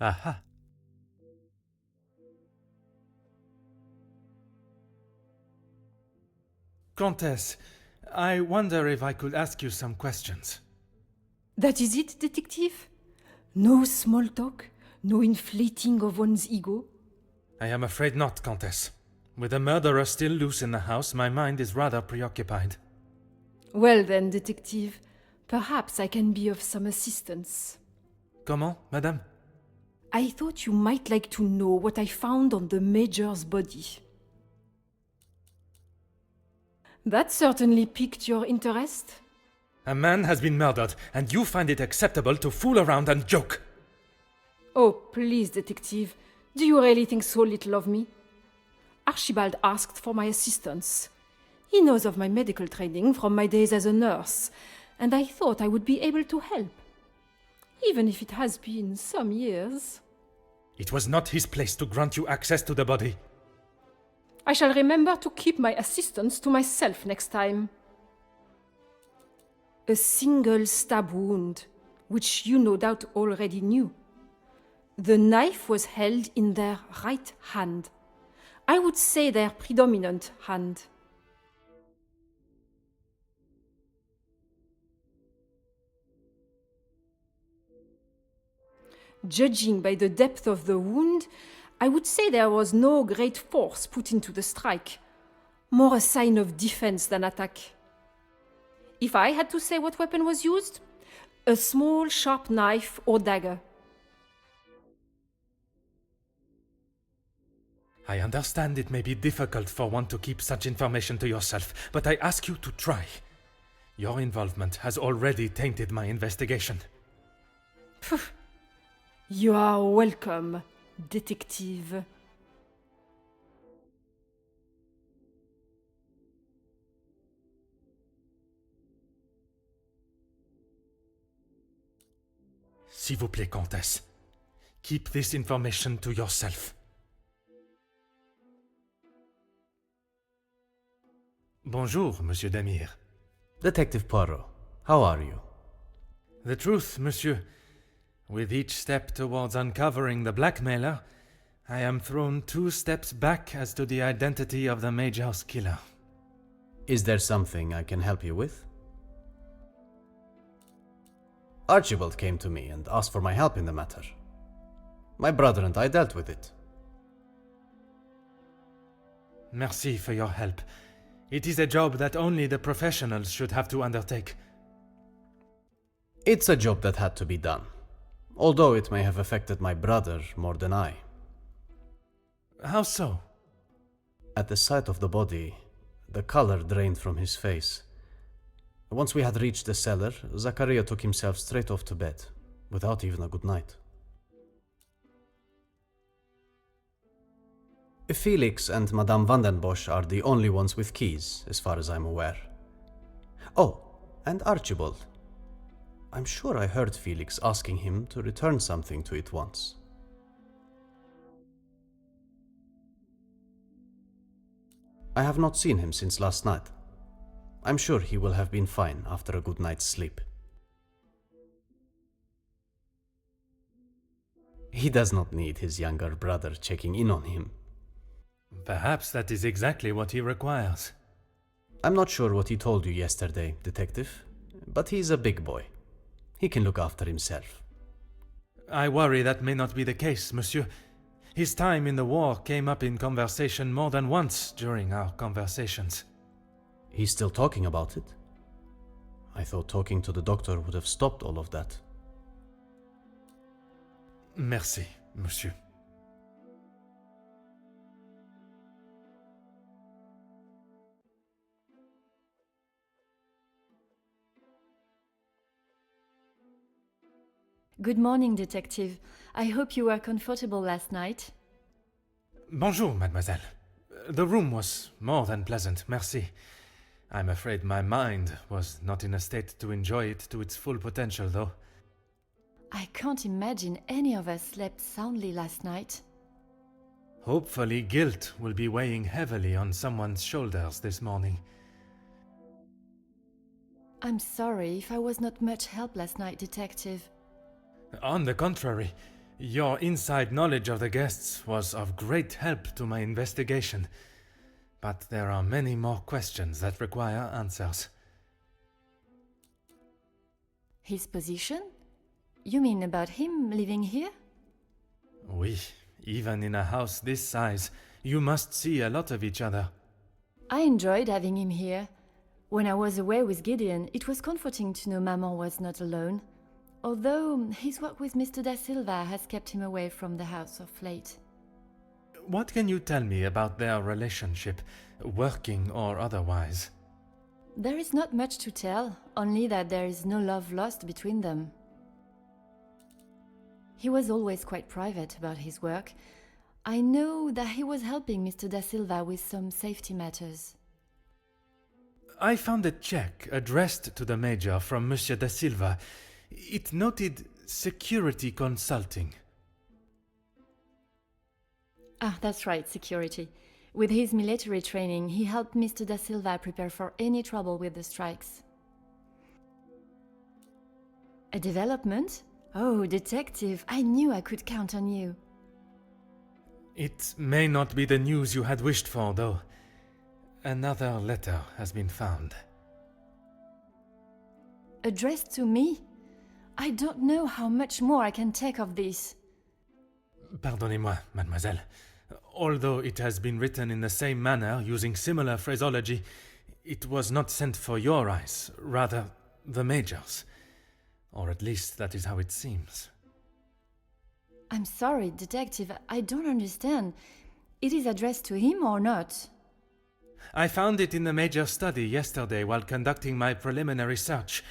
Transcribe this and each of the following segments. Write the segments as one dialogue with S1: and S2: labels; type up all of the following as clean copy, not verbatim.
S1: Aha. Countess, I wonder if I could ask you some questions.
S2: That is it, detective? No small talk? No inflating of one's ego?
S1: I am afraid not, Countess. With the murderer still loose in the house, my mind is rather preoccupied.
S2: Well then, detective, perhaps I can be of some assistance.
S1: Comment, madame?
S2: I thought you might like to know what I found on the Major's body. That certainly piqued your interest.
S1: A man has been murdered, and you find it acceptable to fool around and joke.
S2: Oh, please, detective, do you really think so little of me? Archibald asked for my assistance. He knows of my medical training from my days as a nurse, and I thought I would be able to help. Even if it has been some years.
S1: It was not his place to grant you access to the body.
S2: I shall remember to keep my assistance to myself next time. A single stab wound, which you no doubt already knew. The knife was held in their right hand. I would say their predominant hand. Judging by the depth of the wound, I would say there was no great force put into the strike. More a sign of defense than attack. If I had to say what weapon was used, a small sharp knife or dagger.
S1: I understand it may be difficult for one to keep such information to yourself, but I ask you to try. Your involvement has already tainted my investigation.
S2: You are welcome, detective.
S1: S'il vous plaît, Comtesse. Keep this information to yourself. Bonjour, Monsieur Demire.
S3: Detective Poirot, how are you?
S1: The truth, Monsieur. With each step towards uncovering the blackmailer, I am thrown 2 steps back as to the identity of the Major's killer.
S3: Is there something I can help you with? Archibald came to me and asked for my help in the matter. My brother and I dealt with it.
S1: Merci for your help. It is a job that only the professionals should have to undertake.
S3: It's a job that had to be done, although it may have affected my brother more than I.
S1: How so?
S3: At the sight of the body, the color drained from his face. Once we had reached the cellar, Zachariah took himself straight off to bed, without even a good night. Felix and Madame Vandenbosch are the only ones with keys, as far as I'm aware. Oh, and Archibald. I'm sure I heard Felix asking him to return something to it once. I have not seen him since last night. I'm sure he will have been fine after a good night's sleep. He does not need his younger brother checking in on him.
S1: Perhaps that is exactly what he requires.
S3: I'm not sure what he told you yesterday, Detective, but he's a big boy. He can look after himself.
S1: I worry that may not be the case, Monsieur. His time in the war came up in conversation more than once during our conversations.
S3: He's still talking about it? I thought talking to the doctor would have stopped all of that.
S1: Merci, Monsieur.
S4: Good morning, Detective. I hope you were comfortable last night.
S1: Bonjour, mademoiselle. The room was more than pleasant, merci. I'm afraid my mind was not in a state to enjoy it to its full potential, though.
S4: I can't imagine any of us slept soundly last night.
S1: Hopefully guilt will be weighing heavily on someone's shoulders this morning.
S4: I'm sorry if I was not much help last night, Detective.
S1: On the contrary, Your inside knowledge of the guests was of great help to my investigation, but there are many more questions that require answers.
S4: His position? You mean about him living here?
S1: Oui, even in a house this size, you must see a lot of each other.
S4: I enjoyed having him here. When I was away with Gideon, it was comforting to know Maman was not alone, although his work with Mr. Da Silva has kept him away from the house of late.
S1: What can you tell me about their relationship, working or otherwise?
S4: There is not much to tell, only that there is no love lost between them. He was always quite private about his work. I know that he was helping Mr. Da Silva with some safety matters.
S1: I found a check addressed to the Major from Monsieur Da Silva. It noted security consulting.
S4: Ah, that's right, security. With his military training, he helped Mr. Da Silva prepare for any trouble with the strikes. A development? Oh, detective, I knew I could count on you.
S1: It may not be the news you had wished for, though. Another letter has been found.
S4: Addressed to me? I don't know how much more I can take of this.
S1: Pardonnez-moi, mademoiselle. Although it has been written in the same manner, using similar phraseology, it was not sent for your eyes, rather the Major's. Or at least that is how it seems.
S4: I'm sorry, detective, I don't understand. It is addressed to him or not?
S1: I found it in the Major's study yesterday while conducting my preliminary search.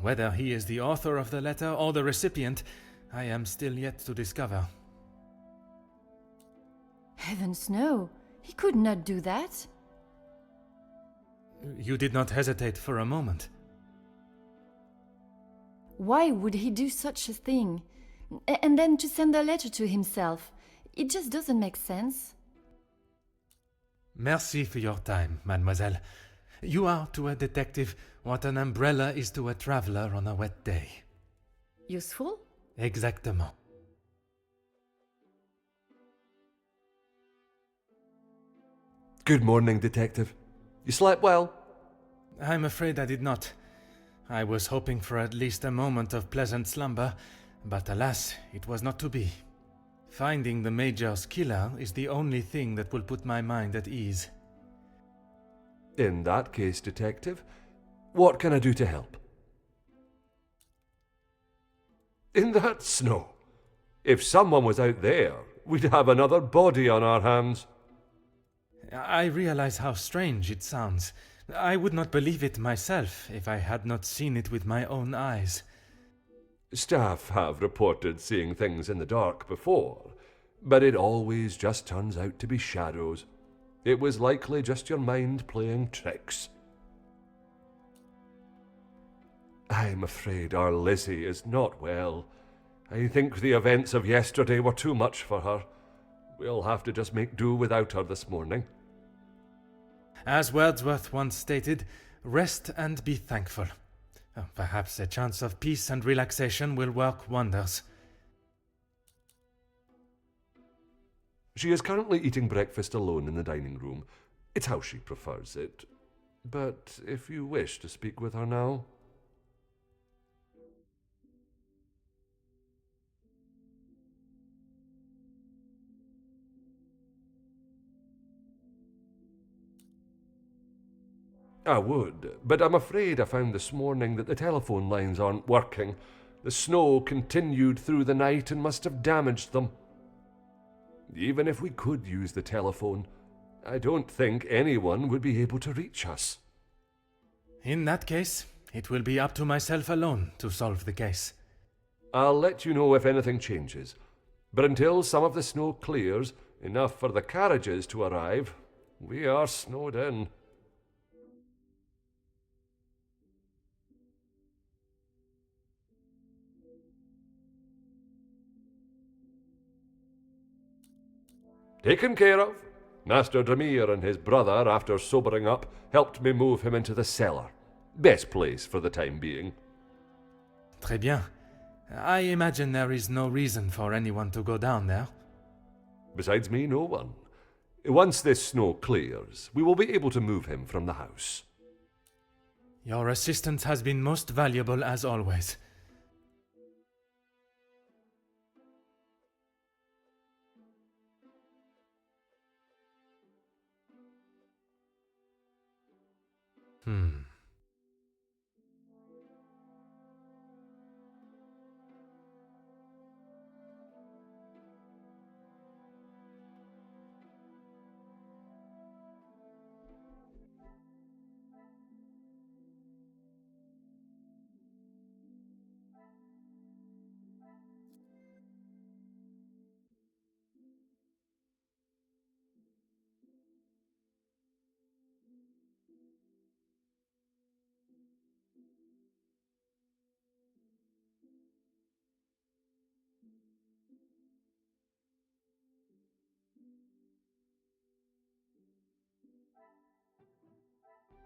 S1: Whether he is the author of the letter or the recipient, I am still yet to discover.
S4: Heavens no, he could not do that.
S1: You did not hesitate for a moment.
S4: Why would he do such a thing? And then to send a letter to himself. It just doesn't make sense.
S1: Merci for your time, mademoiselle. You are to a detective what an umbrella is to a traveler on a wet day.
S4: Useful?
S1: Exactement.
S5: Good morning, Detective. You slept well?
S1: I'm afraid I did not. I was hoping for at least a moment of pleasant slumber, but alas, it was not to be. Finding the Major's killer is the only thing that will put my mind at ease.
S5: In that case, Detective, what can I do to help? In that snow? If someone was out there, we'd have another body on our hands.
S1: I realize how strange it sounds. I would not believe it myself if I had not seen it with my own eyes.
S5: Staff have reported seeing things in the dark before, but it always just turns out to be shadows. It was likely just your mind playing tricks. I'm afraid our Lizzie is not well. I think the events of yesterday were too much for her. We'll have to just make do without her this morning.
S1: As Wordsworth once stated, rest and be thankful. Perhaps a chance of peace and relaxation will work wonders.
S5: She is currently eating breakfast alone in the dining room. It's how she prefers it. But if you wish to speak with her now... I would, but I'm afraid I found this morning that the telephone lines aren't working. The snow continued through the night and must have damaged them. Even if we could use the telephone, I don't think anyone would be able to reach us.
S1: In that case, it will be up to myself alone to solve the case.
S5: I'll let you know if anything changes, but until some of the snow clears, enough for the carriages to arrive, we are snowed in. Taken care of. Master Demir and his brother, after sobering up, helped me move him into the cellar. Best place for the time being.
S1: Très bien. I imagine there is no reason for anyone to go down there.
S5: Besides me, no one. Once this snow clears, we will be able to move him from the house.
S1: Your assistance has been most valuable as always.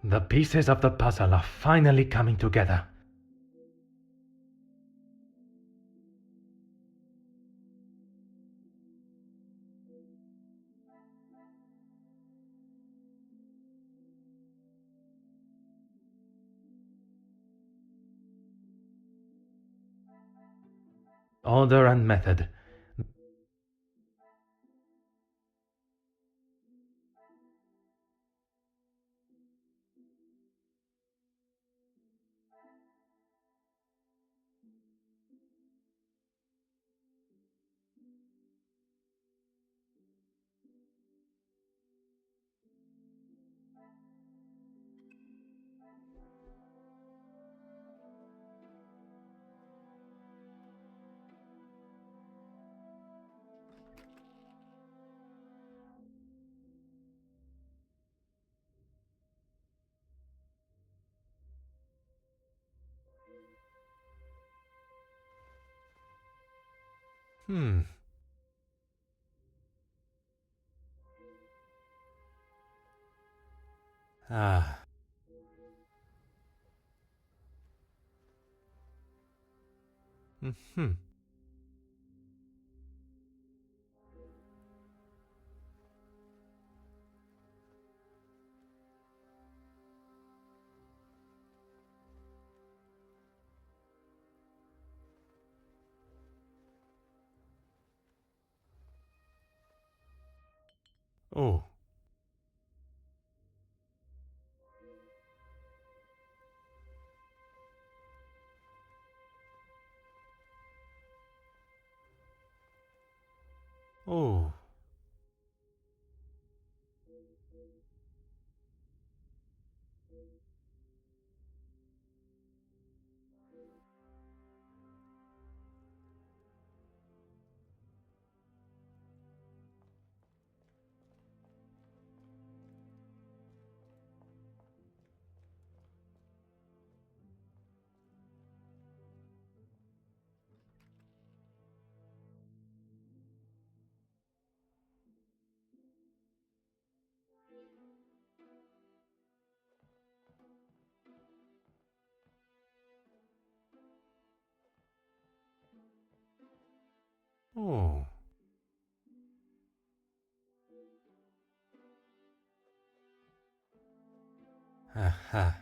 S1: The pieces of the puzzle are finally coming together. Order and method. Ah. Oh. Oh. Oh. Aha.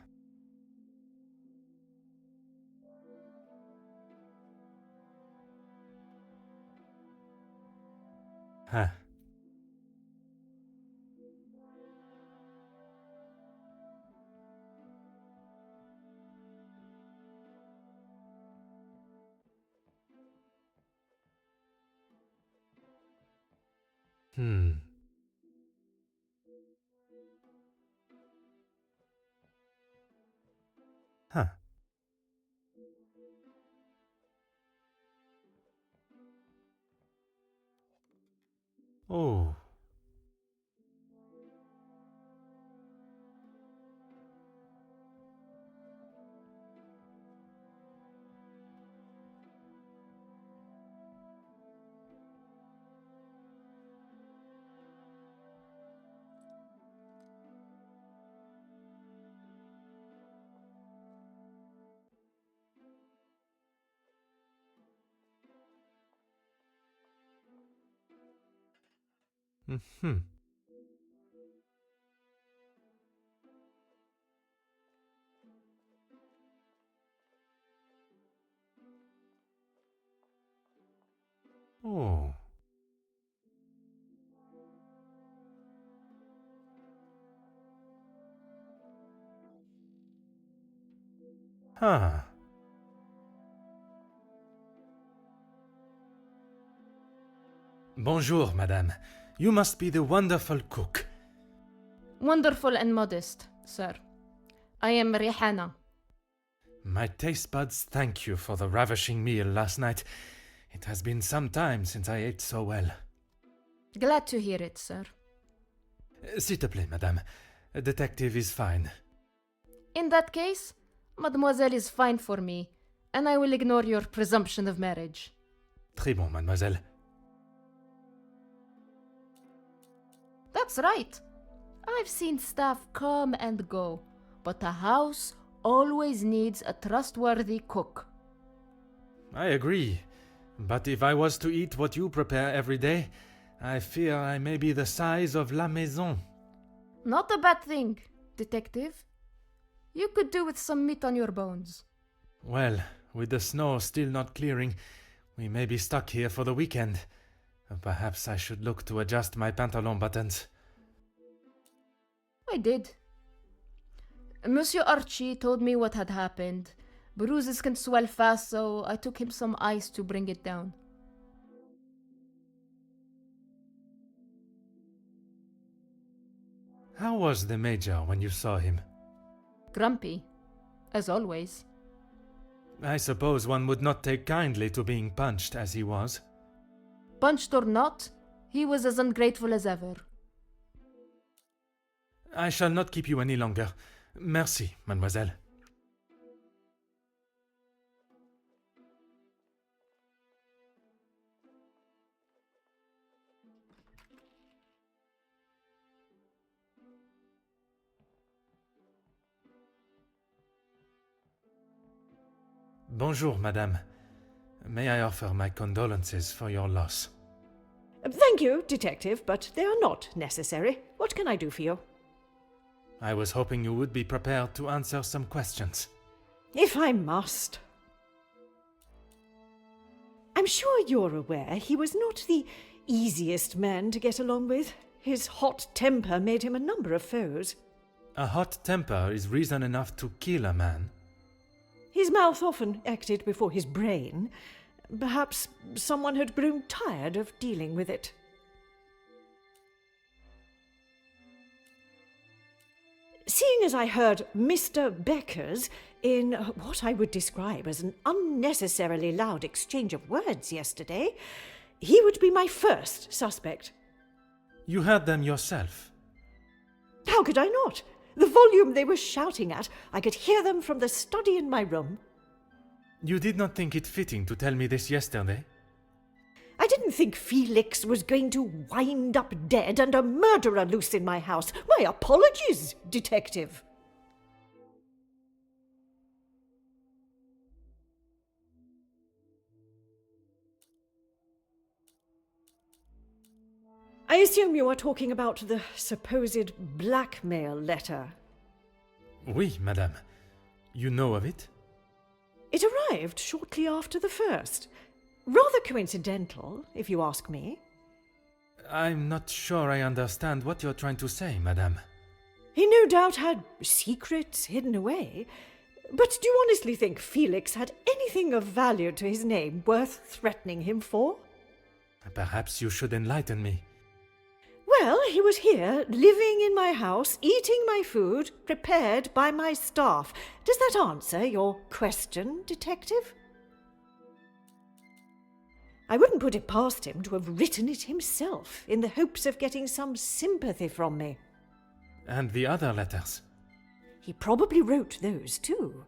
S1: Ha. Hmm. Huh. Oh. Hmm. Oh. Huh. Bonjour, madame. You must be the wonderful cook.
S6: Wonderful and modest, sir. I am Rihanna.
S1: My taste buds thank you for the ravishing meal last night. It has been some time since I ate so well.
S6: Glad to hear it, sir.
S1: S'il te plaît, madame. A detective is fine.
S6: In that case, mademoiselle is fine for me, and I will ignore your presumption of marriage.
S1: Très bon, mademoiselle.
S6: That's right. I've seen staff come and go, but a house always needs a trustworthy cook.
S1: I agree. But if I was to eat what you prepare every day, I fear I may be the size of La Maison.
S6: Not a bad thing, detective. You could do with some meat on your bones.
S1: Well, with the snow still not clearing, we may be stuck here for the weekend. Perhaps I should look to adjust my pantalon buttons.
S6: I did. Monsieur Archie told me what had happened. Bruises can swell fast, so I took him some ice to bring it down.
S1: How was the Major when you saw him?
S6: Grumpy, as always.
S1: I suppose one would not take kindly to being punched as he was.
S6: Punched or not, he was as ungrateful as ever.
S1: I shall not keep you any longer. Merci, mademoiselle. Bonjour, madame. May I offer my condolences for your loss?
S7: Thank you, Detective, but they are not necessary. What can I do for you?
S1: I was hoping you would be prepared to answer some questions.
S7: If I must. I'm sure you're aware he was not the easiest man to get along with. His hot temper made him a number of foes.
S1: A hot temper is reason enough to kill a man.
S7: His mouth often acted before his brain. Perhaps someone had grown tired of dealing with it. Seeing as I heard Mr. Becker's in what I would describe as an unnecessarily loud exchange of words yesterday, he would be my first suspect.
S1: You heard them yourself.
S7: How could I not? The volume they were shouting at, I could hear them from the study in my room.
S1: You did not think it fitting to tell me this yesterday?
S7: I didn't think Felix was going to wind up dead and a murderer loose in my house. My apologies, Detective. I assume you are talking about the supposed blackmail letter.
S1: Oui, madame. You know of it?
S7: It arrived shortly after the first. Rather coincidental, if you ask me.
S1: I'm not sure I understand what you're trying to say, madame.
S7: He no doubt had secrets hidden away. But do you honestly think Felix had anything of value to his name worth threatening him for?
S1: Perhaps you should enlighten me.
S7: Well, he was here, living in my house, eating my food, prepared by my staff. Does that answer your question, Detective? I wouldn't put it past him to have written it himself, in the hopes of getting some sympathy from me.
S1: And the other letters?
S7: He probably wrote those too.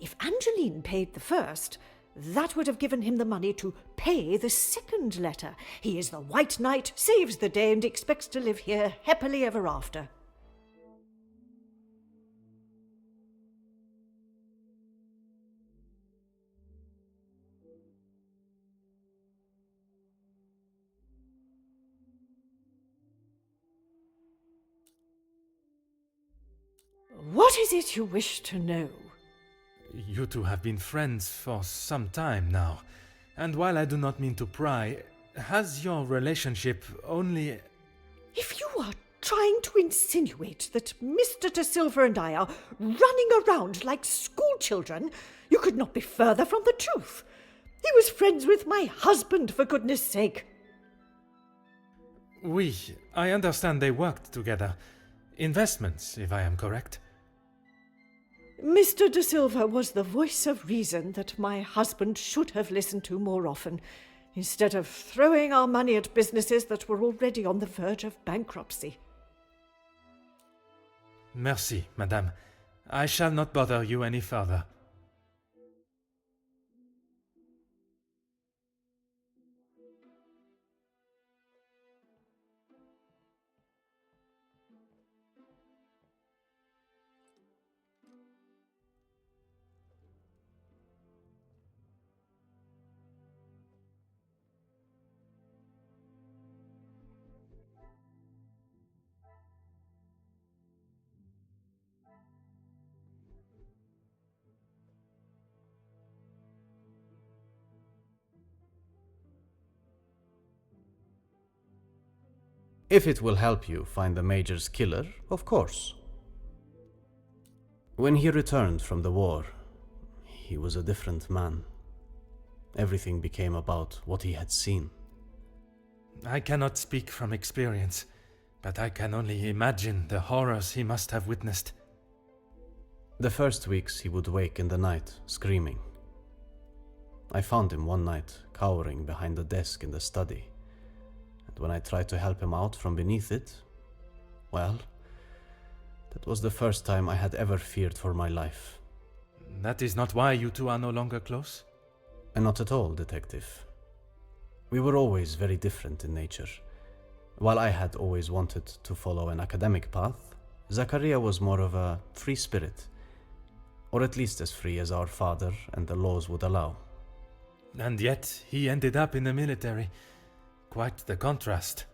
S7: If Angeline paid the first, that would have given him the money to pay the second letter. He is the White Knight, saves the day, and expects to live here happily ever after. What is it you wish to know?
S1: You two have been friends for some time now, and while I do not mean to pry, has your relationship only...
S7: If you are trying to insinuate that Mr. De Silva and I are running around like schoolchildren, you could not be further from the truth. He was friends with my husband, for goodness sake.
S1: Oui, I understand they worked together. Investments, if I am correct.
S7: Mr. De Silva was the voice of reason that my husband should have listened to more often, instead of throwing our money at businesses that were already on the verge of bankruptcy.
S1: Merci, madame. I shall not bother you any further.
S3: If it will help you find the Major's killer, of course. When he returned from the war, he was a different man. Everything became about what he had seen.
S1: I cannot speak from experience, but I can only imagine the horrors he must have witnessed.
S3: The first weeks he would wake in the night, screaming. I found him one night, cowering behind the desk in the study. And when I tried to help him out from beneath it, well, that was the first time I had ever feared for my life.
S1: That is not why you two are no longer close?
S3: And not at all, Detective. We were always very different in nature. While I had always wanted to follow an academic path, Zachariah was more of a free spirit, or at least as free as our father and the laws would allow.
S1: And yet he ended up in the military. Quite the contrast.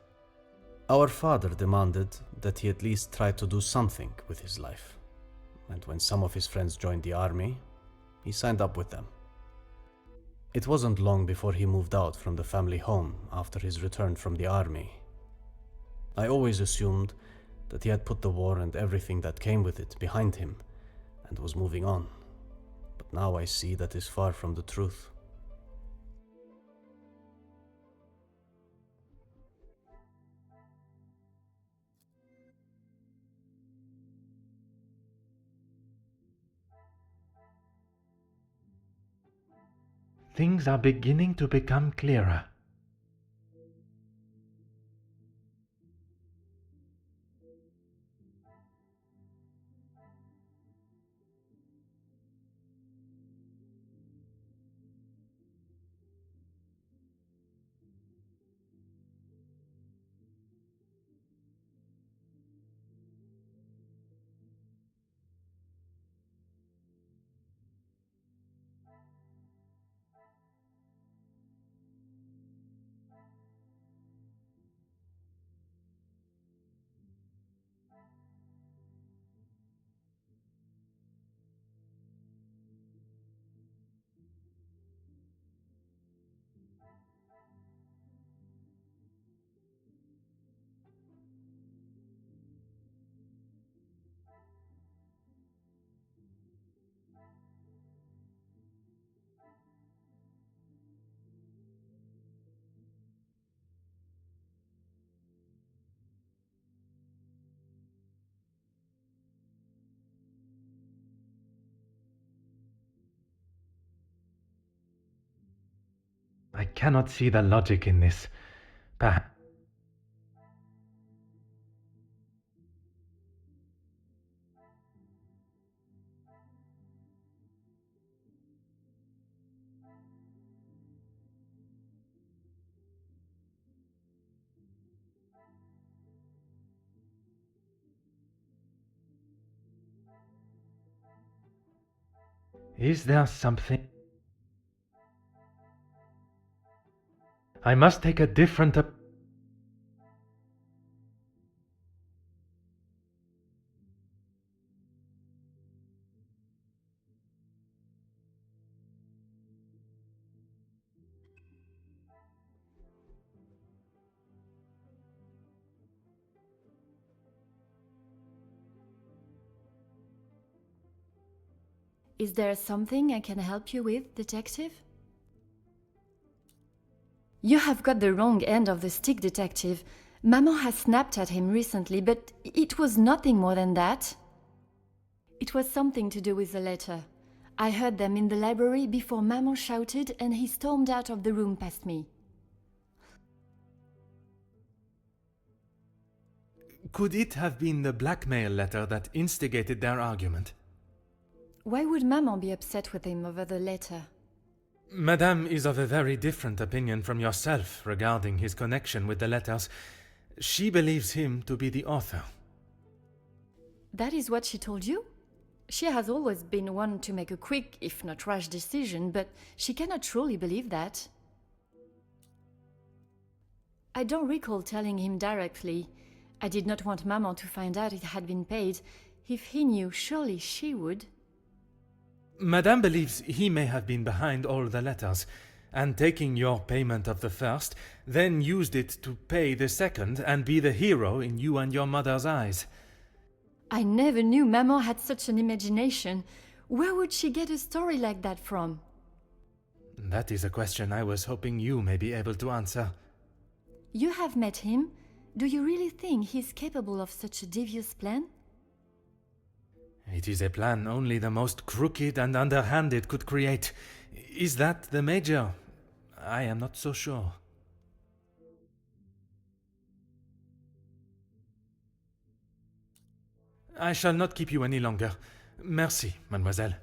S3: Our father demanded that he at least try to do something with his life. And when some of his friends joined the army, he signed up with them. It wasn't long before he moved out from the family home after his return from the army. I always assumed that he had put the war and everything that came with it behind him and was moving on. But now I see that is far from the truth.
S1: Things are beginning to become clearer. I cannot see the logic in this. Perhaps. Is there something? I must take a different approach.
S4: Is there something I can help you with, detective? You have got the wrong end of the stick, detective. Maman has snapped at him recently, but it was nothing more than that. It was something to do with the letter. I heard them in the library before Maman shouted and he stormed out of the room past me.
S1: Could it have been the blackmail letter that instigated their argument?
S4: Why would Maman be upset with him over the letter?
S1: Madame is of a very different opinion from yourself regarding his connection with the letters. She believes him to be the author.
S4: That is what she told you? She has always been one to make a quick, if not rash decision, but she cannot truly believe that. I don't recall telling him directly. I did not want Maman to find out it had been paid. If he knew, surely she would.
S1: Madame believes he may have been behind all the letters, and taking your payment of the first, then used it to pay the second and be the hero in you and your mother's eyes.
S4: I never knew Maman had such an imagination. Where would she get a story like that from?
S1: That is a question I was hoping you may be able to answer.
S4: You have met him. Do you really think he's capable of such a devious plan?
S1: It is a plan only the most crooked and underhanded could create. Is that the Major? I am not so sure. I shall not keep you any longer. Merci, mademoiselle.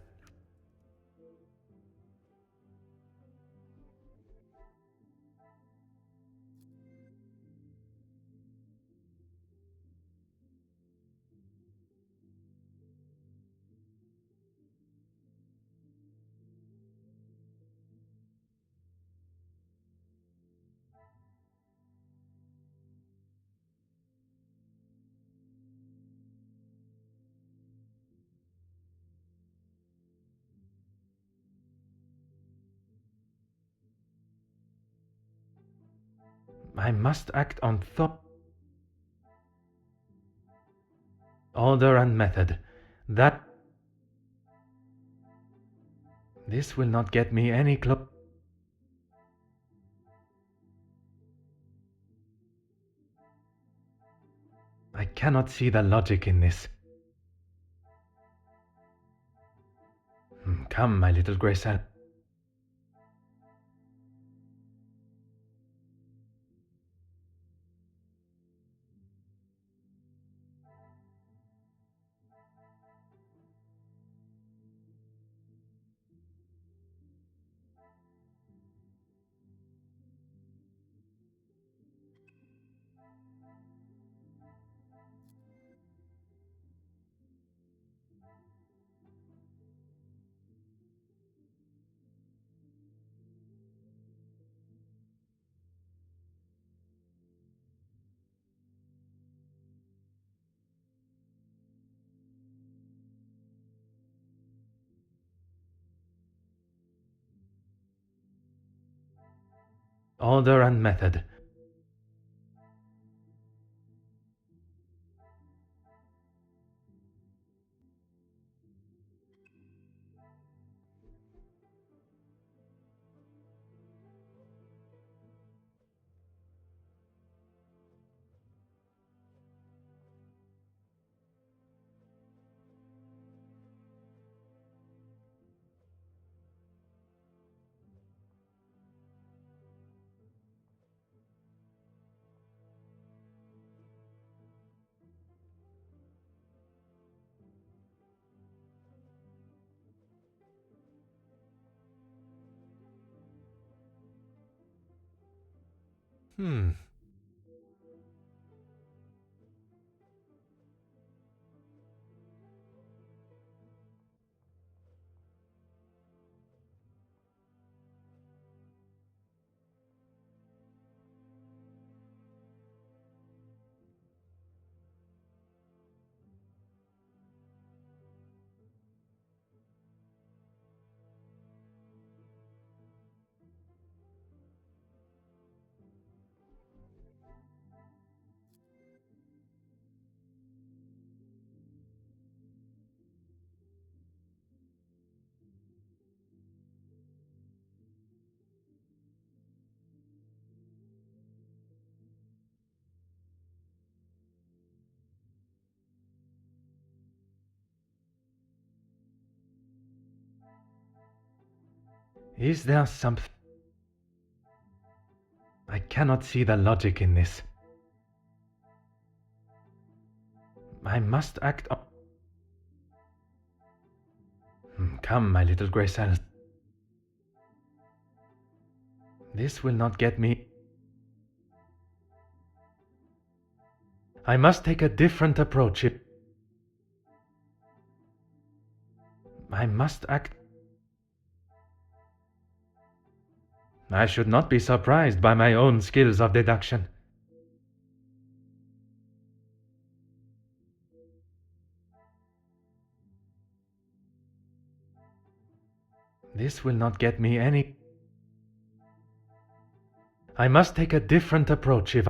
S1: I must act on thought, order and method. This will not get me any close. I cannot see the logic in this. Come, my little Graycell. Order and method. Hmm. Is there something? I cannot see the logic in this. I must act on... Come, my little grey cells. This will not get me... I must take a different approach. I must act... I should not be surprised by my own skills of deduction. This will not get me any... I must take a different approach if...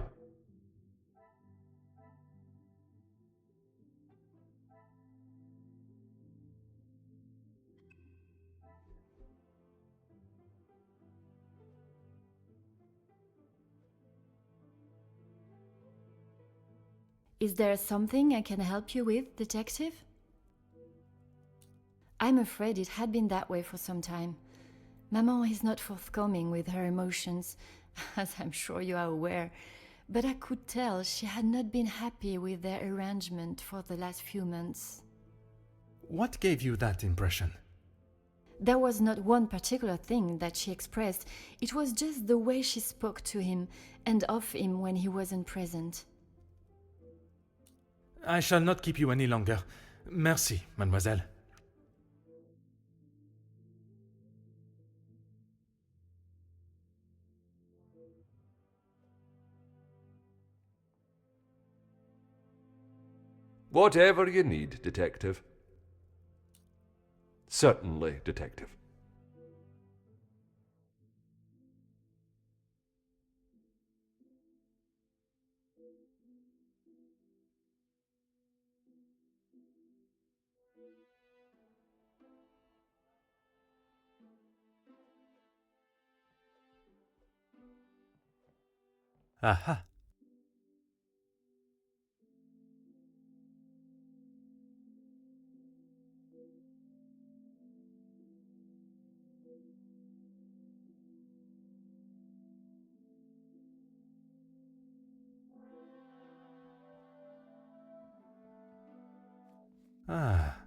S4: Is there something I can help you with, detective? I'm afraid it had been that way for some time. Maman is not forthcoming with her emotions, as I'm sure you are aware, but I could tell she had not been happy with their arrangement for the last few months.
S1: What gave you that impression?
S4: There was not one particular thing that she expressed, it was just the way she spoke to him and of him when he wasn't present.
S1: I shall not keep you any longer. Merci, mademoiselle.
S5: Whatever you need, detective. Certainly, detective.
S1: Aha. Ah.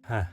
S1: Huh.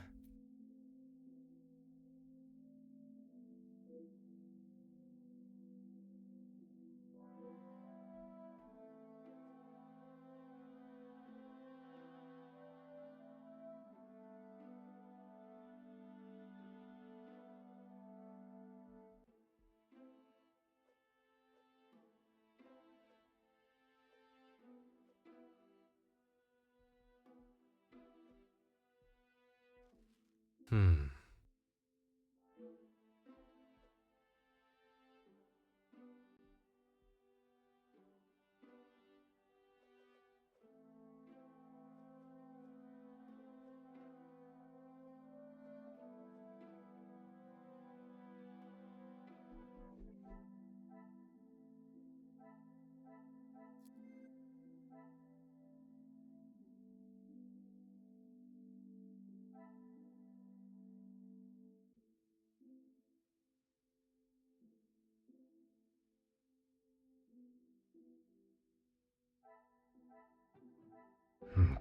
S1: Hmm.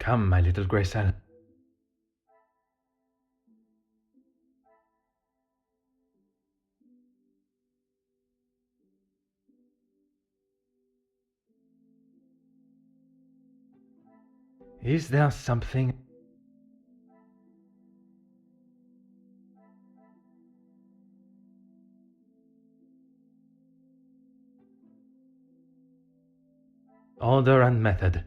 S1: Come, my little grey cell. Is there something... Order and method.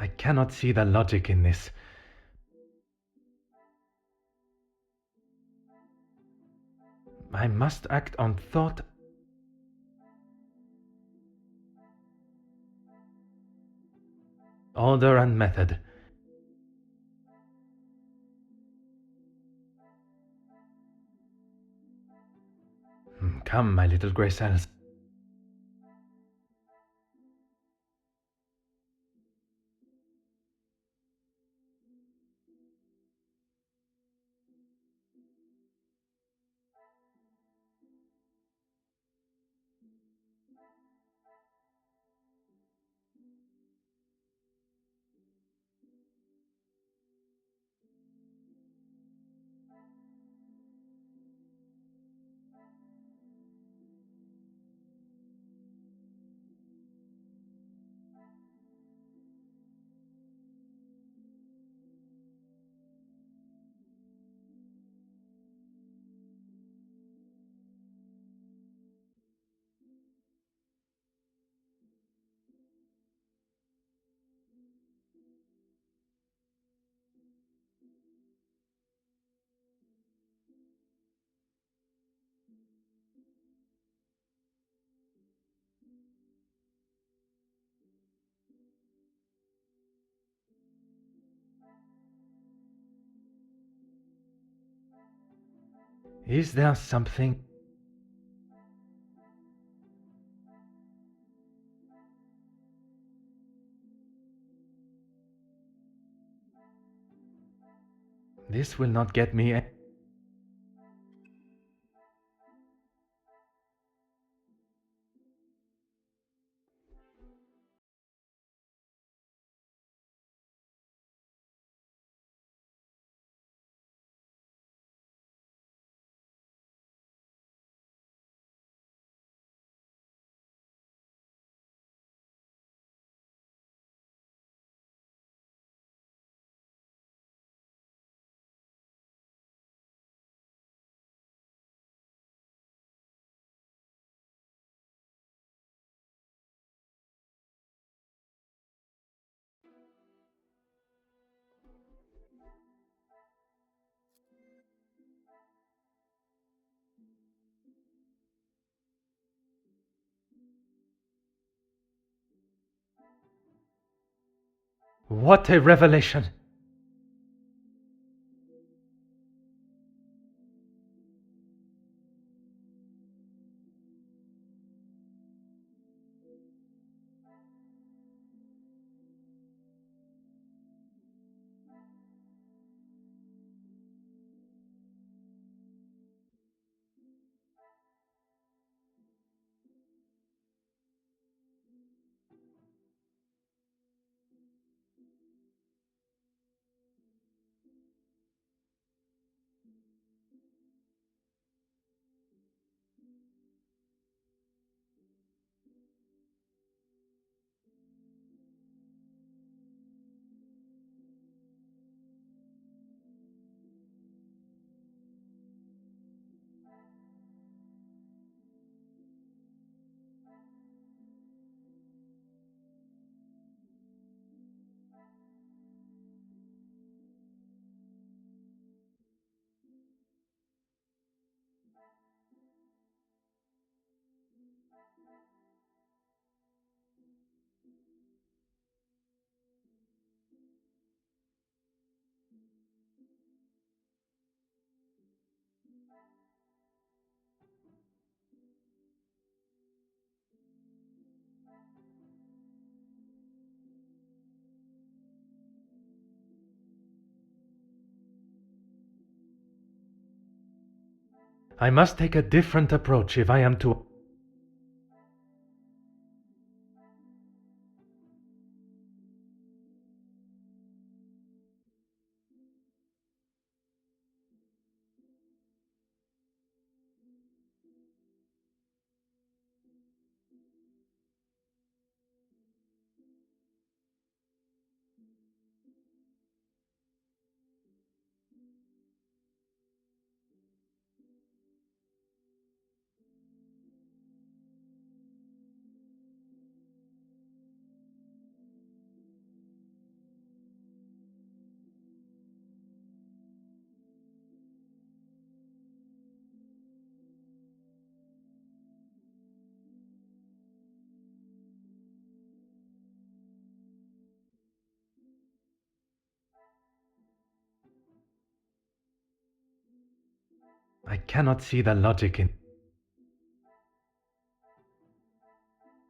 S1: I cannot see the logic in this. I must act on thought. Order and method. Come, my little grey cells. Is there something... This will not get me... What a revelation! I must take a different approach if I am to... I cannot see the logic in...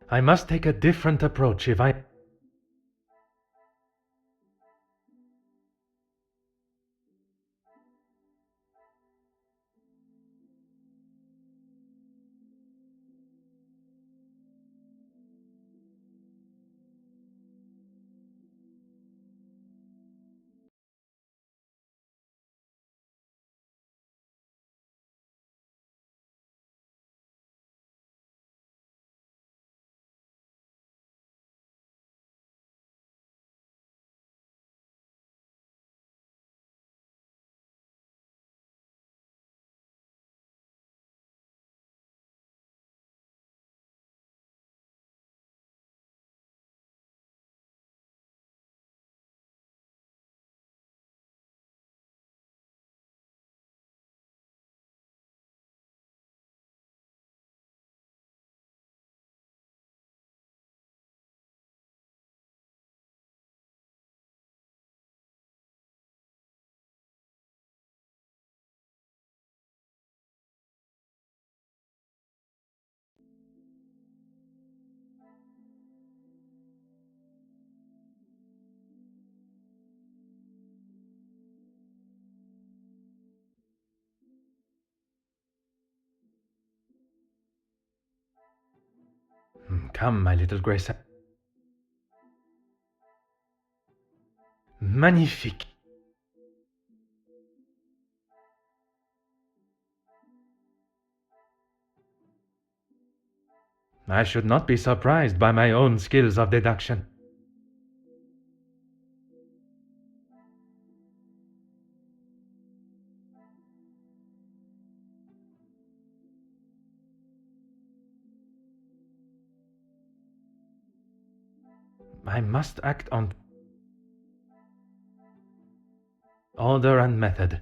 S1: I must take a different approach if I... Come, my little Grace. Magnifique. I should not be surprised by my own skills of deduction. I must act on order and method.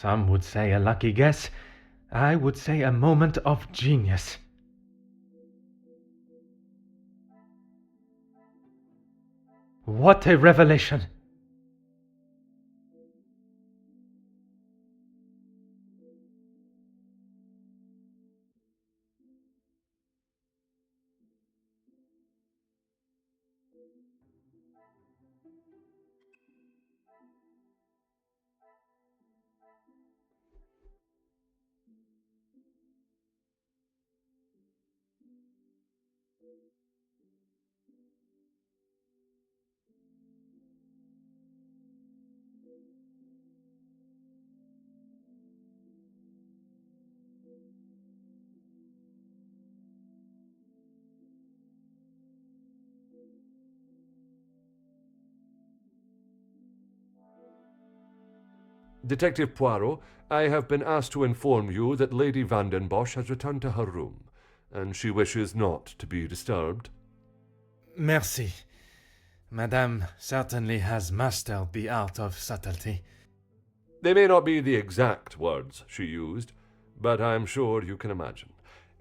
S1: Some would say a lucky guess. I would say a moment of genius. What a revelation!
S5: Detective Poirot, I have been asked to inform you that Lady Vandenbosch has returned to her room, and she wishes not to be disturbed.
S1: Merci. Madame certainly has mastered the art of subtlety.
S5: They may not be the exact words she used, but I'm sure you can imagine.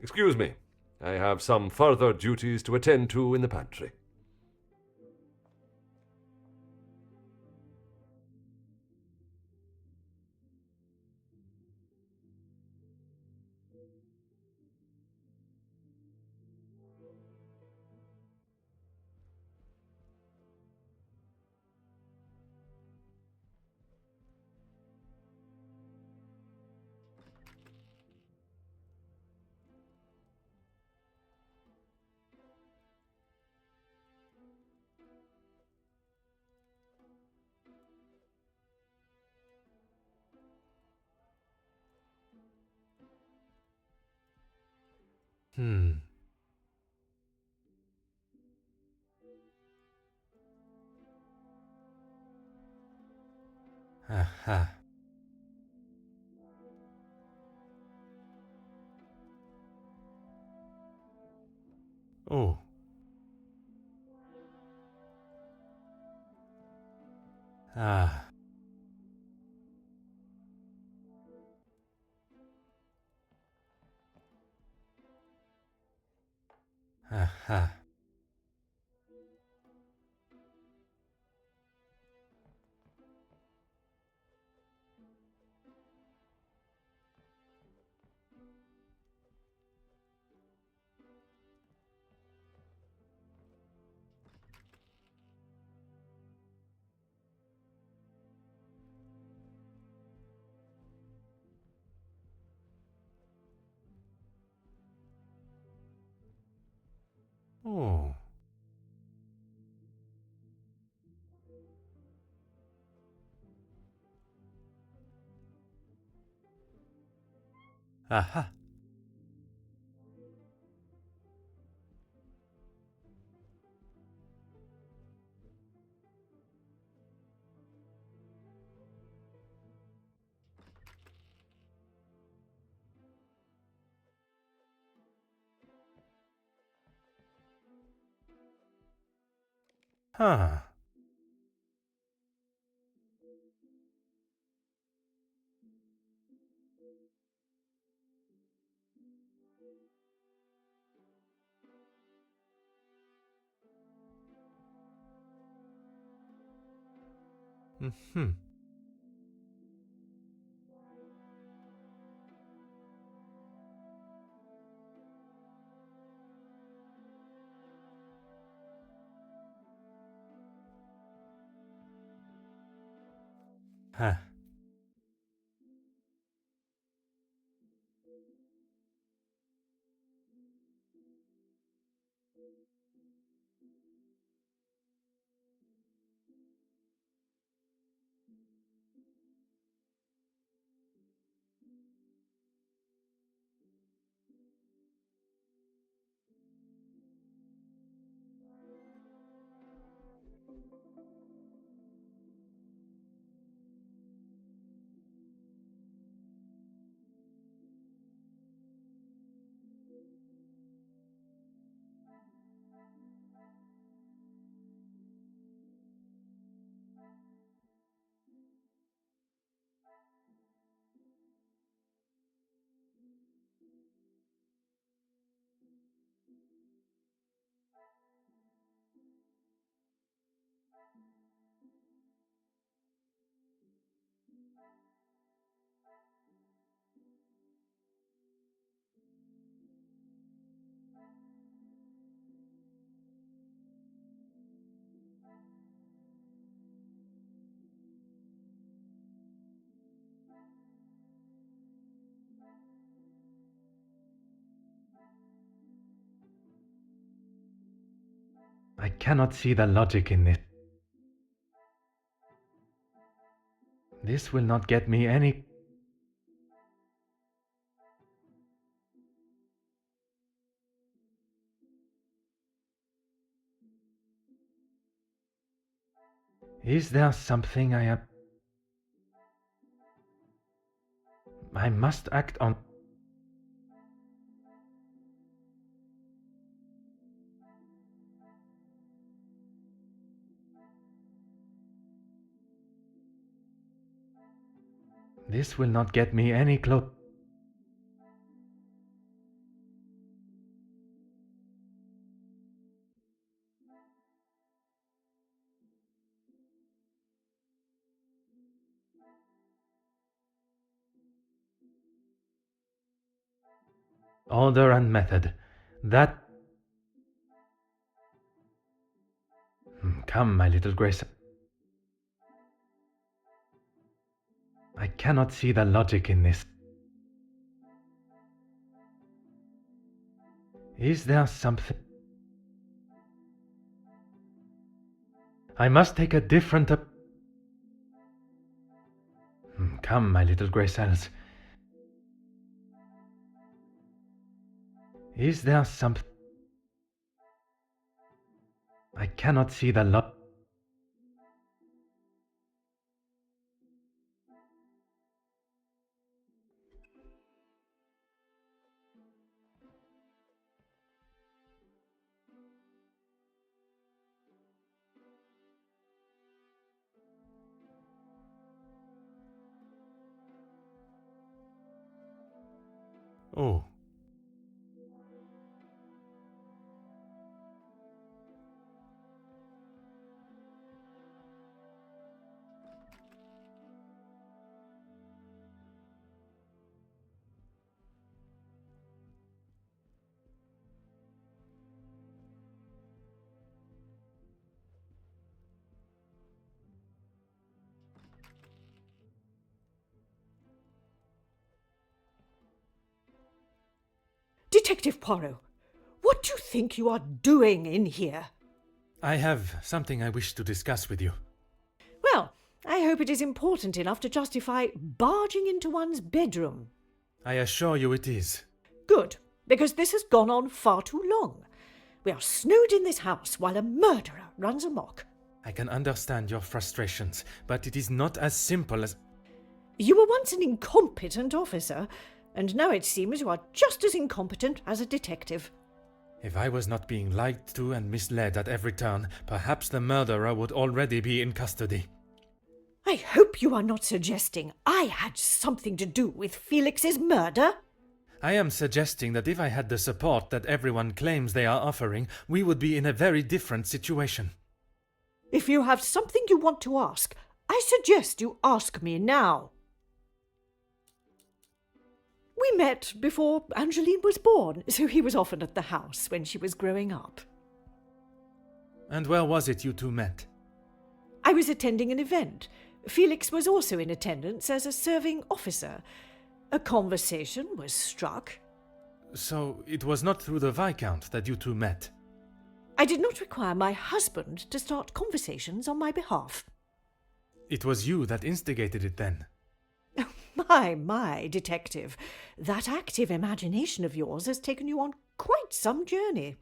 S5: Excuse me, I have some further duties to attend to in the pantry.
S1: Hmm. Aha. Oh. Ah. Aha. Oh. Aha. Huh. Mm-hmm. Huh. I cannot see the logic in it. This will not get me any... Is there something I am... I must act on... This will not get me any close... Order and method. That... Come, my little Grace. I cannot see the logic in this. Is there something... I must take a different... Come, my little Grey cells. Is there something... I cannot see the lot. Oh.
S7: Detective Poirot, what do you think you are doing in here?
S1: I have something I wish to discuss with you.
S7: Well, I hope it is important enough to justify barging into one's bedroom.
S1: I assure you it is.
S7: Good, because this has gone on far too long. We are snowed in this house while a murderer runs amok.
S1: I can understand your frustrations, but it is not as simple as...
S7: You were once an incompetent officer, and now it seems you are just as incompetent as a detective.
S1: If I was not being lied to and misled at every turn, perhaps the murderer would already be in custody.
S7: I hope you are not suggesting I had something to do with Felix's murder.
S1: I am suggesting that if I had the support that everyone claims they are offering, we would be in a very different situation.
S7: If you have something you want to ask, I suggest you ask me now. We met before Angeline was born, so he was often at the house when she was growing up.
S1: And where was it you two met?
S7: I was attending an event. Felix was also in attendance as a serving officer. A conversation was struck.
S1: So it was not through the Viscount that you two met?
S7: I did not require my husband to start conversations on my behalf.
S1: It was you that instigated it then?
S7: My, detective. That active imagination of yours has taken you on quite some journey.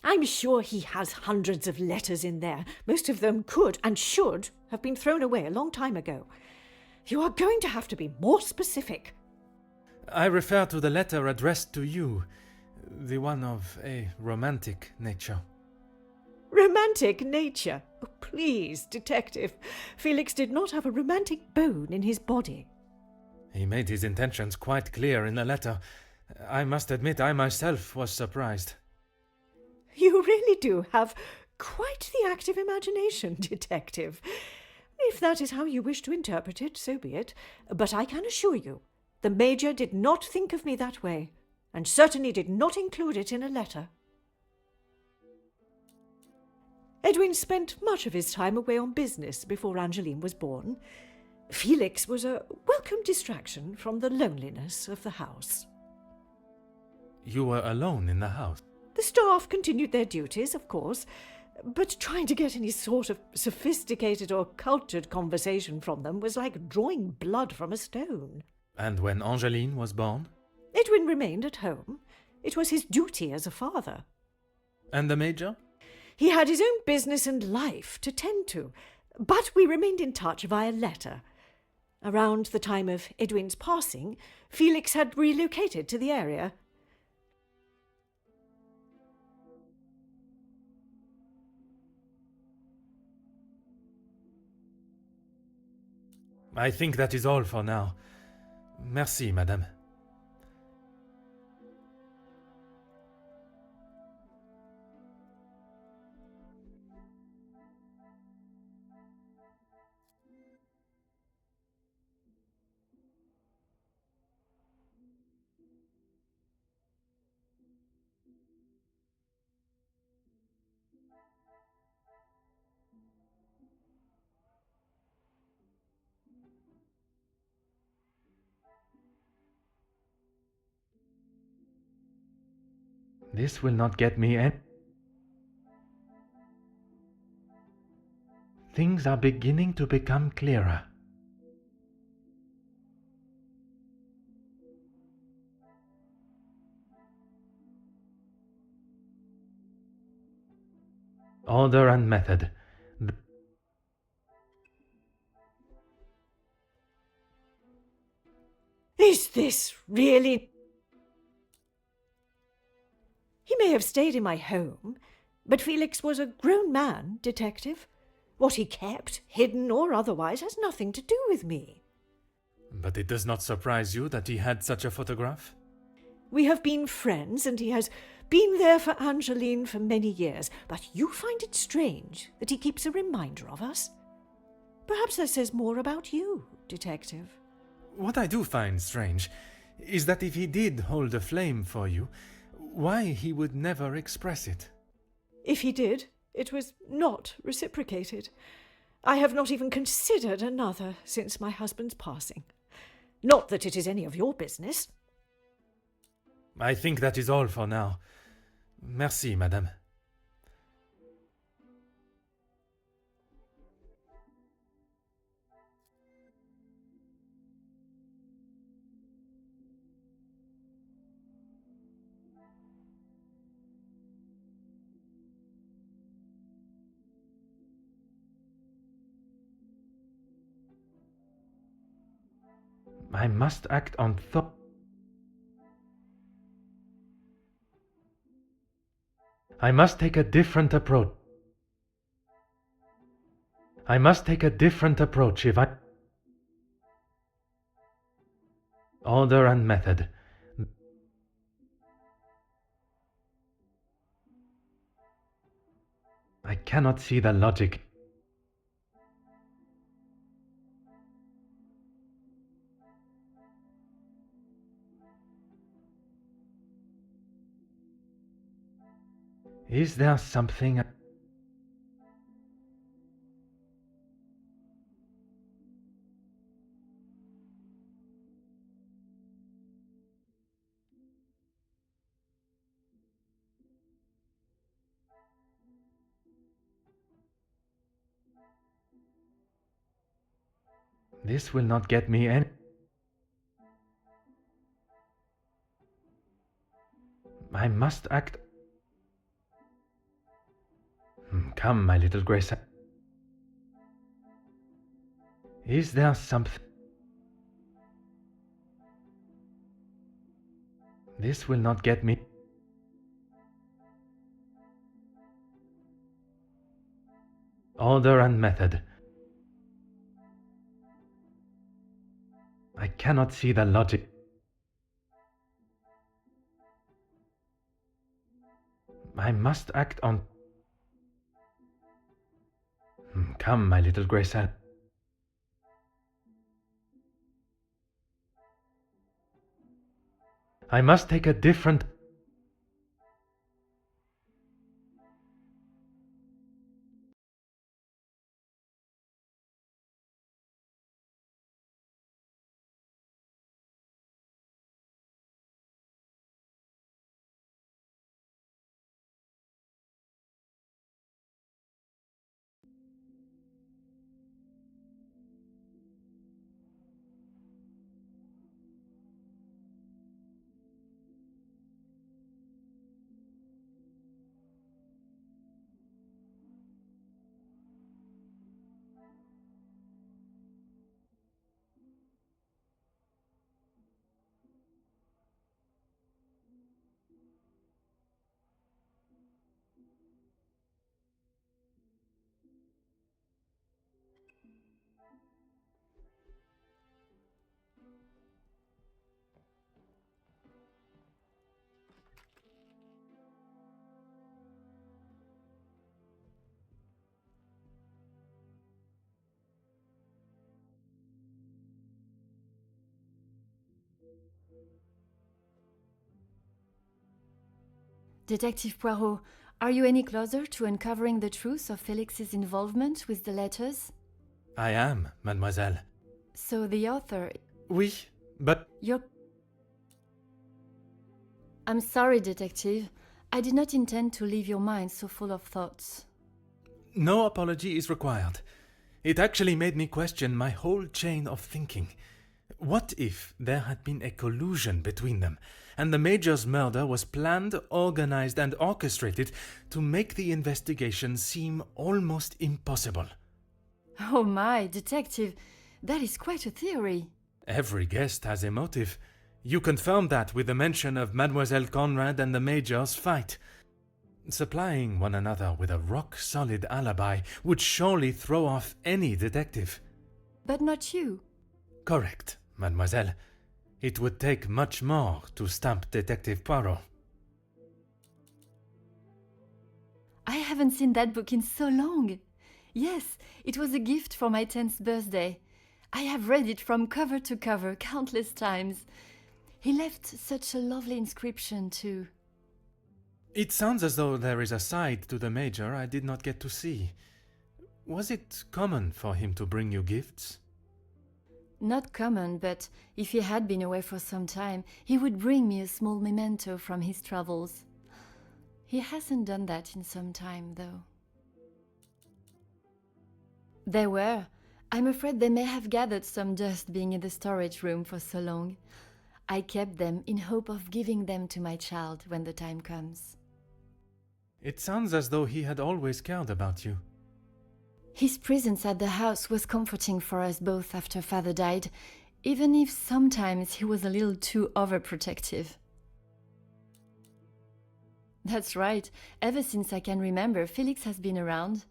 S7: I'm sure he has hundreds of letters in there. Most of them could and should have been thrown away a long time ago. You are going to have to be more specific.
S1: I refer to the letter addressed to you, the one of a romantic nature.
S7: Romantic nature? Oh, please, detective. Felix did not have a romantic bone in his body.
S1: He made his intentions quite clear in the letter. I must admit I myself was surprised.
S7: You really do have quite the active imagination, detective. If that is how you wish to interpret it, so be it. But I can assure you, the Major did not think of me that way, and certainly did not include it in a letter. Edwin spent much of his time away on business before Angeline was born. Felix was a welcome distraction from the loneliness of the house.
S1: You were alone in the house?
S7: The staff continued their duties, of course, but trying to get any sort of sophisticated or cultured conversation from them was like drawing blood from a stone.
S1: And when Angeline was born?
S7: Edwin remained at home. It was his duty as a father.
S1: And the Major?
S7: He had his own business and life to tend to, but we remained in touch via letter. Around the time of Edwin's passing, Felix had relocated to the area.
S1: I think that is all for now. Merci, madame. This will not get me any. Things are beginning to become clearer. Order and method.
S7: Is this really... He may have stayed in my home, but Felix was a grown man, Detective. What he kept, hidden or otherwise, has nothing to do with me.
S1: But it does not surprise you that he had such a photograph?
S7: We have been friends, and he has been there for Angeline for many years, but you find it strange that he keeps a reminder of us? Perhaps that says more about you, Detective.
S1: What I do find strange is that if he did hold a flame for you, why he would never express it.
S7: If he did, it was not reciprocated. I have not even considered another since my husband's passing. Not that it is any of your business.
S1: I think that is all for now. Merci, madame. I must act on thought. I must take a different approach. I must take a different approach if I... Order and method. I cannot see the logic. Is there something... This will not get me any... I must act... Come, my little Grace. Is there something... This will not get me... Order and method. I cannot see the logic. I must act on... Come, my little Grace. I must take a different...
S4: Detective Poirot, are you any closer to uncovering the truth of Felix's involvement with the letters?
S1: I am, mademoiselle.
S4: So the author...
S1: Oui, but
S4: You're... I'm sorry, Detective. I did not intend to leave your mind so full of thoughts.
S1: no apology is required. It actually made me question my whole chain of thinking. What if there had been a collusion between them, and the Major's murder was planned, organized, and orchestrated to make the investigation seem almost impossible?
S4: Oh my, Detective, that is quite a theory.
S1: Every guest has a motive. You confirmed that with the mention of Mademoiselle Conrad and the Major's fight. Supplying one another with a rock-solid alibi would surely throw off any detective.
S4: But not you.
S1: Correct, mademoiselle. It would take much more to stamp Detective Poirot.
S4: I haven't seen that book in so long. Yes, it was a gift for my 10th birthday. I have read it from cover to cover countless times. He left such a lovely inscription too.
S1: It sounds as though there is a side to the Major I did not get to see. Was it common for him to bring you gifts?
S4: Not common, but if he had been away for some time, he would bring me a small memento from his travels. He hasn't done that in some time, though. There were. I'm afraid they may have gathered some dust being in the storage room for so long. I kept them in hope of giving them to my child when the time comes.
S1: It sounds as though he had always cared about you.
S4: His presence at the house was comforting for us both after Father died, even if sometimes he was a little too overprotective. That's right. Ever since I can remember, Felix has been around.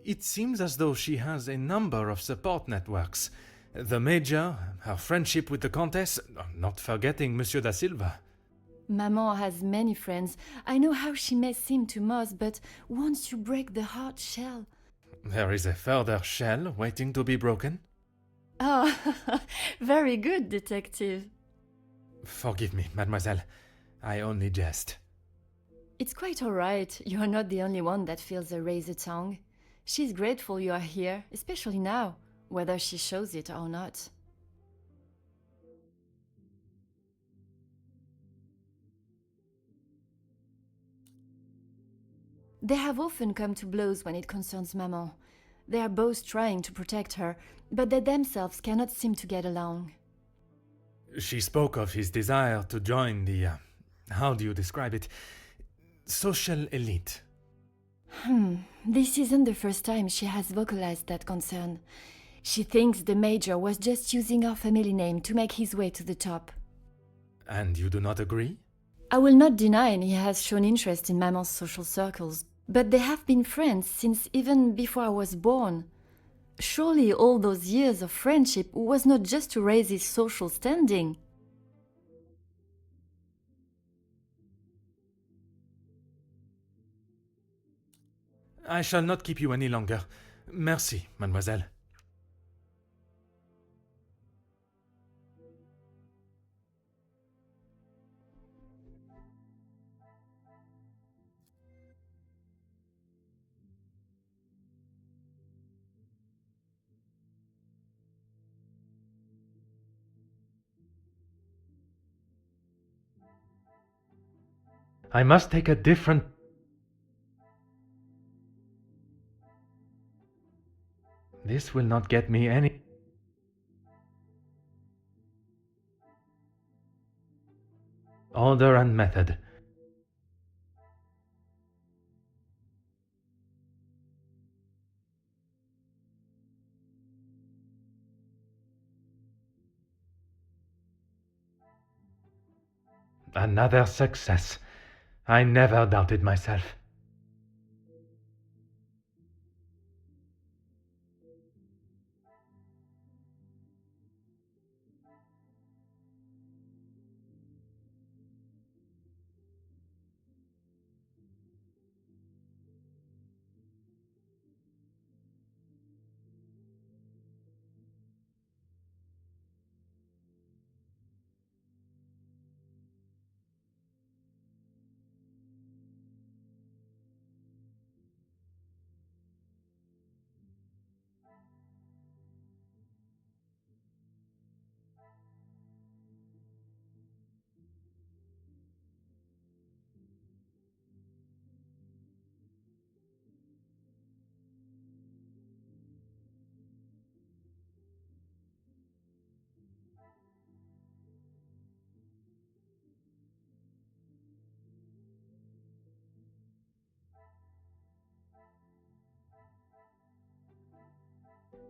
S1: It seems as though she has a number of support networks. The Major, her friendship with the Countess, not forgetting Monsieur da Silva.
S4: Maman has many friends. I know how she may seem to most, but once you break the hard shell...
S1: There is a further shell waiting to be broken.
S4: Oh, very good, Detective.
S1: Forgive me, mademoiselle. I only jest.
S4: It's quite all right. You are not the only one that feels a razor tongue. She's grateful you are here, especially now, whether she shows it or not. They have often come to blows when it concerns Maman. They are both trying to protect her, but they themselves cannot seem to get along.
S1: She spoke of his desire to join the, how do you describe it? Social elite.
S4: This isn't the first time she has vocalized that concern. She thinks the Major was just using our family name to make his way to the top.
S1: And you do not agree?
S4: I will not deny he has shown interest in Maman's social circles, but they have been friends since even before I was born. Surely all those years of friendship was not just to raise his social standing.
S1: I shall not keep you any longer. Merci, mademoiselle. I must take a different... This will not get me any... Order and method. Another success. I never doubted myself.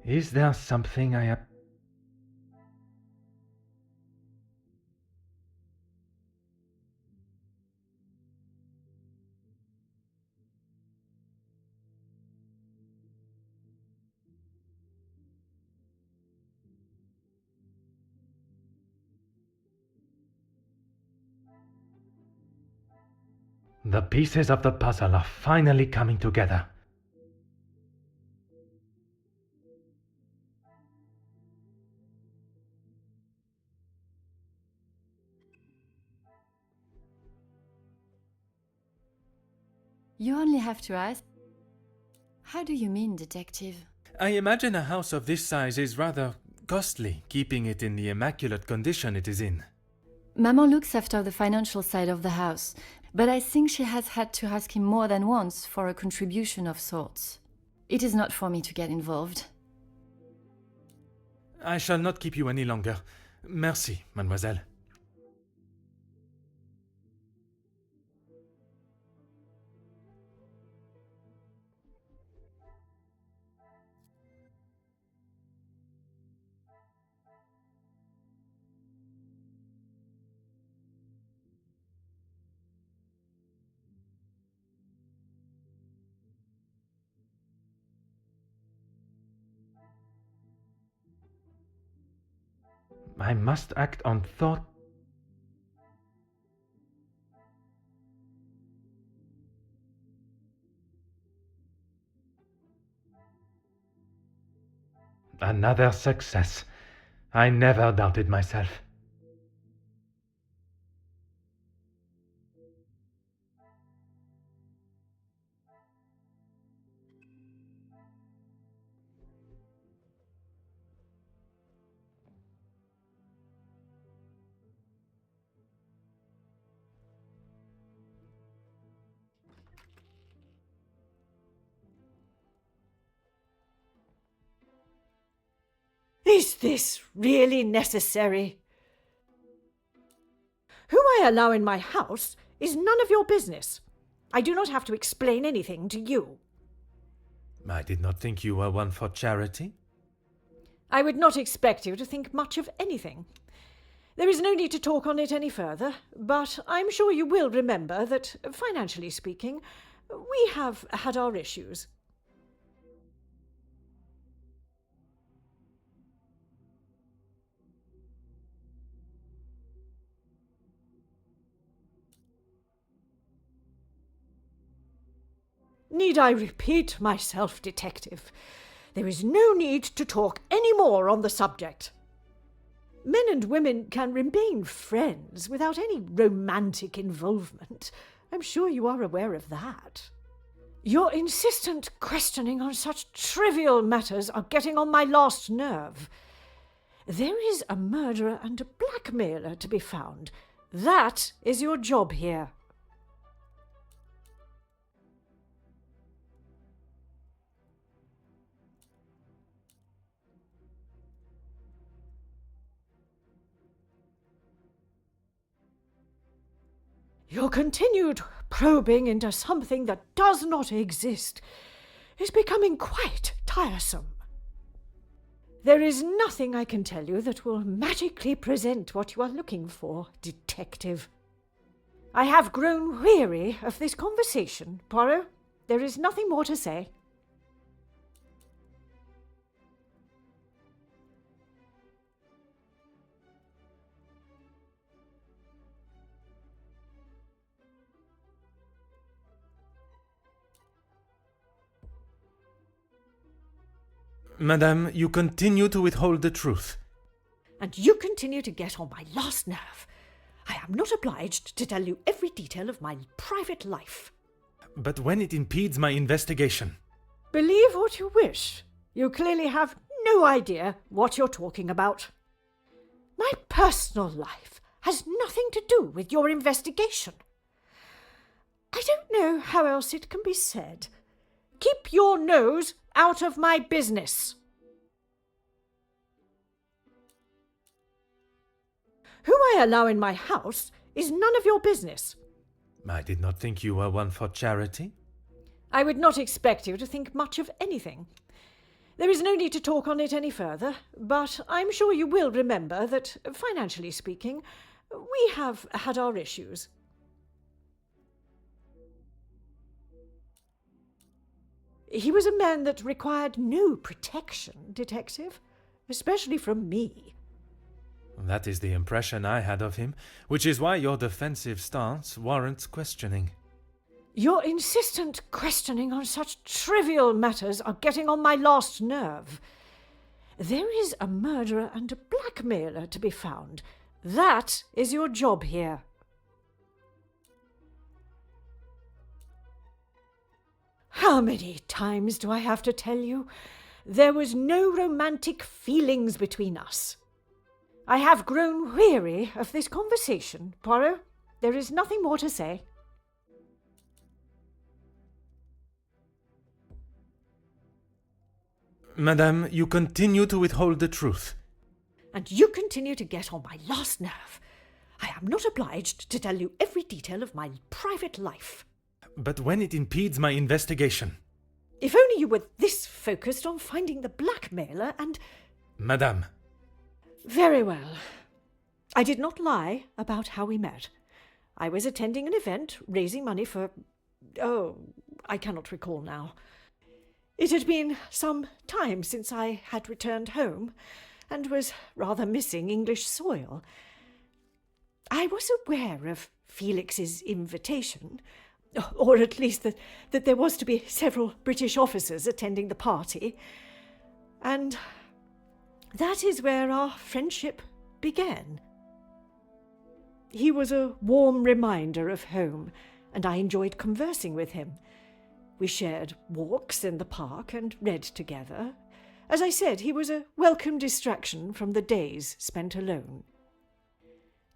S1: Is there something I have... The pieces of the puzzle are finally coming together.
S4: You only have to ask. How do you mean, detective?
S1: I imagine a house of this size is rather costly, keeping it in the immaculate condition it is in.
S4: Maman looks after the financial side of the house, but I think she has had to ask him more than once for a contribution of sorts. It is not for me to get involved.
S1: I shall not keep you any longer. Merci, mademoiselle. I must act on thought. Another success. I never doubted myself.
S7: Is this really necessary? Who I allow in my house is none of your business. I do not have to explain anything to you.
S1: I did not think you were one for charity.
S7: I would not expect you to think much of anything. There is no need to talk on it any further, but I'm sure you will remember that, financially speaking, we have had our issues. Need I repeat myself, detective? There is no need to talk any more on the subject. Men and women can remain friends without any romantic involvement. I'm sure you are aware of that. Your insistent questioning on such trivial matters are getting on my last nerve. There is a murderer and a blackmailer to be found. That is your job here. Your continued probing into something that does not exist is becoming quite tiresome. There is nothing I can tell you that will magically present what you are looking for, detective. I have grown weary of this conversation, Poirot. There is nothing more to say.
S1: Madame, you continue to withhold the truth.
S7: And you continue to get on my last nerve. I am not obliged to tell you every detail of my private life.
S1: But when it impedes my investigation...
S7: Believe what you wish. You clearly have no idea what you're talking about. My personal life has nothing to do with your investigation. I don't know how else it can be said. Keep your nose out of my business. Who I allow in my house is none of your business.
S1: I did not think you were one for charity.
S7: I would not expect you to think much of anything. There is no need to talk on it any further, but I'm sure you will remember that, financially speaking, we have had our issues. He was a man that required no protection, Detective, especially from me.
S1: That is the impression I had of him, which is why your defensive stance warrants questioning.
S7: Your insistent questioning on such trivial matters are getting on my last nerve. There is a murderer and a blackmailer to be found. That is your job here. How many times do I have to tell you? There was no romantic feelings between us. I have grown weary of this conversation, Poirot. There is nothing more to say.
S1: Madame, you continue to withhold the truth.
S7: And you continue to get on my last nerve. I am not obliged to tell you every detail of my private life.
S1: But when it impedes my investigation...
S7: If only you were this focused on finding the blackmailer and...
S1: Madame.
S7: Very well. I did not lie about how we met. I was attending an event, raising money for... Oh, I cannot recall now. It had been some time since I had returned home, and was rather missing English soil. I was aware of Felix's invitation, or at least that there was to be several British officers attending the party, and that is where our friendship began. He was a warm reminder of home, and I enjoyed conversing with him. We shared walks in the park and read together. As I said, he was a welcome distraction from the days spent alone.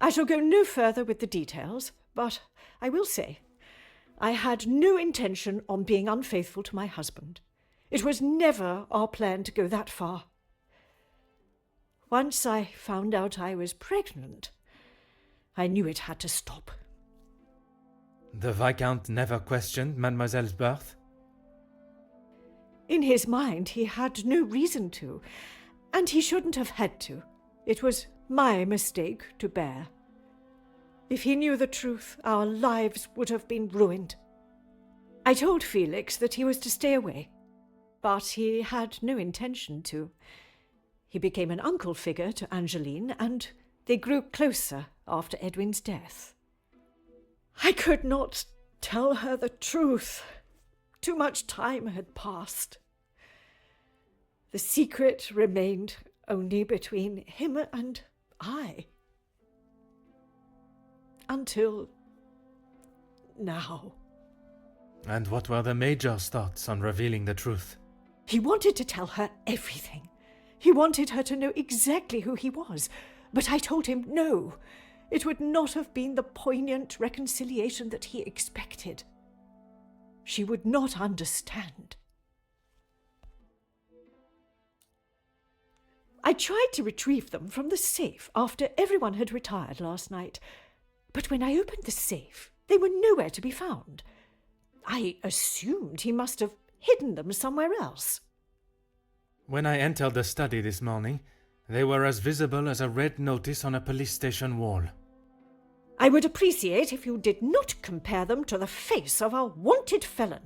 S7: I shall go no further with the details, but I will say I had no intention on being unfaithful to my husband. It was never our plan to go that far. Once I found out I was pregnant, I knew it had to stop.
S1: The Viscount never questioned Mademoiselle's birth?
S7: In his mind, he had no reason to, and he shouldn't have had to. It was my mistake to bear. If he knew the truth, our lives would have been ruined. I told Felix that he was to stay away, but he had no intention to. He became an uncle figure to Angeline, and they grew closer after Edwin's death. I could not tell her the truth. Too much time had passed. The secret remained only between him and I. Until now.
S1: And what were the Major's thoughts on revealing the truth?
S7: He wanted to tell her everything. He wanted her to know exactly who he was, but I told him no. It would not have been the poignant reconciliation that he expected. She would not understand. I tried to retrieve them from the safe after everyone had retired last night, but when I opened the safe, they were nowhere to be found. I assumed he must have hidden them somewhere else.
S1: When I entered the study this morning, they were as visible as a red notice on a police station wall.
S7: I would appreciate if you did not compare them to the face of a wanted felon.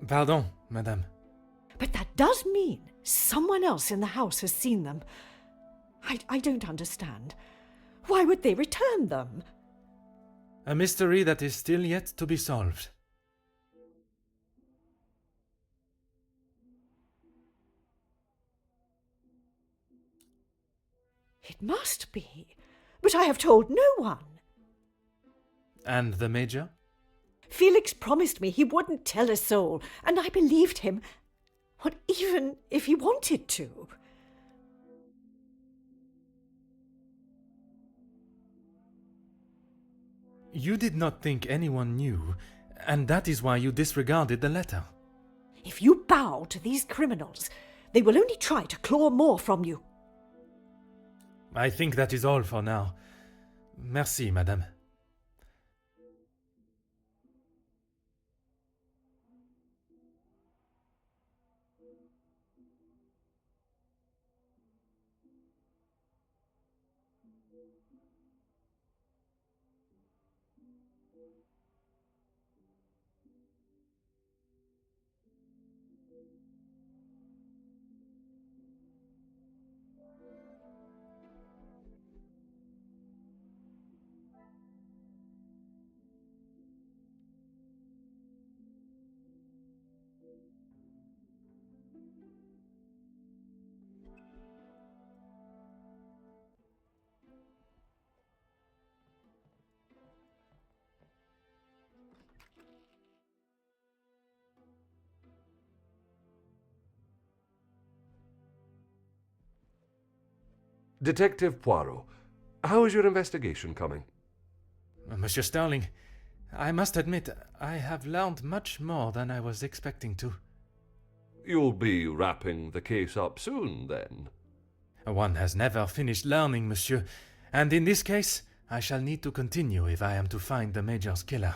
S1: Pardon, madame.
S7: But that does mean someone else in the house has seen them. I don't understand. Why would they return them?
S1: A mystery that is still yet to be solved.
S7: It must be, but I have told no one.
S1: And the Major?
S7: Felix promised me he wouldn't tell a soul, and I believed him, even if he wanted to.
S1: You did not think anyone knew, and that is why you disregarded the letter.
S7: If you bow to these criminals, they will only try to claw more from you.
S1: I think that is all for now. Merci, madame.
S5: Detective Poirot, how is your investigation coming?
S1: Monsieur Sterling, I must admit, I have learned much more than I was expecting to.
S5: You'll be wrapping the case up soon, then?
S1: One has never finished learning, monsieur, and in this case, I shall need to continue if I am to find the Major's killer.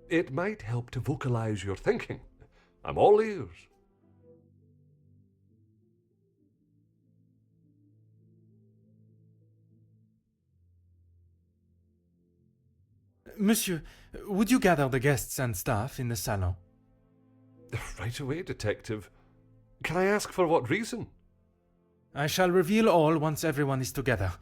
S5: It might help to vocalize your thinking. I'm all ears.
S1: Monsieur, would you gather the guests and staff in the salon?
S5: Right away, Detective. Can I ask for what reason?
S1: I shall reveal all once everyone is together.